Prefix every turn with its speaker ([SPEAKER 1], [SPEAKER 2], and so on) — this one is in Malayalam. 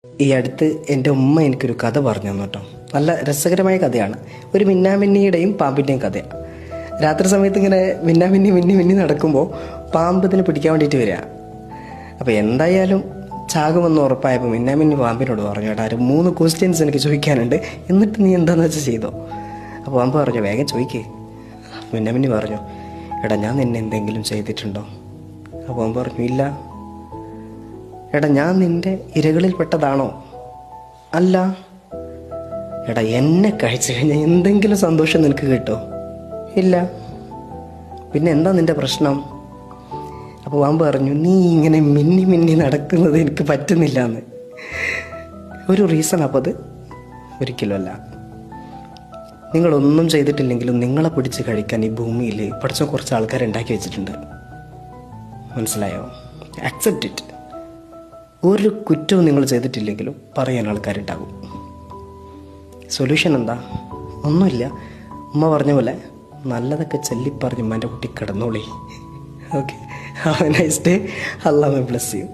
[SPEAKER 1] ഈ അടുത്ത് എൻ്റെ ഉമ്മ എനിക്കൊരു കഥ പറഞ്ഞു തന്നു കേട്ടോ. നല്ല രസകരമായ കഥയാണ്. ഒരു മിന്നാമിന്നിയുടെയും പാമ്പിൻ്റെയും കഥയാണ്. രാത്രി സമയത്ത് ഇങ്ങനെ മിന്നാമിന്നി മിന്നി മിന്നി നടക്കുമ്പോൾ പാമ്പ് ഇതിനെ പിടിക്കാൻ വേണ്ടിയിട്ട് വരിക. അപ്പോൾ എന്തായാലും ചാകുമെന്ന് ഉറപ്പായപ്പോൾ മിന്നാമിന്നി പാമ്പിനോട് പറഞ്ഞു, ഏട്ടാ ഒരു 3 ക്വസ്റ്റ്യൻസ് എനിക്ക് ചോദിക്കാനുണ്ട്, എന്നിട്ട് നീ എന്താണെന്ന് വെച്ചാൽ ചെയ്തോ. അപ്പോൾ പാമ്പ് പറഞ്ഞു, വേഗം ചോദിക്കേ. മിന്നാമിന്നി പറഞ്ഞു, എടാ ഞാൻ നിന്നെ എന്തെങ്കിലും ചെയ്തിട്ടുണ്ടോ? അപ്പോൾ പാമ്പ് പറഞ്ഞു, ഇല്ല. എടാ ഞാൻ നിൻ്റെ ഇരകളിൽ പെട്ടതാണോ? അല്ല. എടാ എന്നെ കഴിച്ചു കഴിഞ്ഞാൽ എന്തെങ്കിലും സന്തോഷം നിനക്ക് കിട്ടോ? ഇല്ല. പിന്നെ എന്താ നിൻ്റെ പ്രശ്നം? അപ്പോൾ പാമ്പ് പറഞ്ഞു, നീ ഇങ്ങനെ മിന്നി മിന്നി നടക്കുന്നത് എനിക്ക് പറ്റുന്നില്ല എന്ന്. ഒരു റീസൺ അപ്പോൾ അത് ഒരിക്കലുമല്ല. നിങ്ങളൊന്നും ചെയ്തിട്ടില്ലെങ്കിലും നിങ്ങളെ പിടിച്ച് കഴിക്കാൻ ഈ ഭൂമിയിൽ പഠിച്ച കുറച്ച് ആൾക്കാർ ഉണ്ടാക്കി വെച്ചിട്ടുണ്ട്. മനസ്സിലായോ? Accept it. ഒരു കുറ്റവും നിങ്ങൾ ചെയ്തിട്ടില്ലെങ്കിലും പറയാൻ ആൾക്കാരുണ്ടാകും. സൊല്യൂഷൻ എന്താ? ഒന്നുമില്ല. ഉമ്മ പറഞ്ഞ പോലെ നല്ലതൊക്കെ ചൊല്ലിപ്പറഞ്ഞ് ഉമ്മാൻ്റെ കുട്ടി കിടന്നോളി. Okay, have a nice day. Allahu bless U.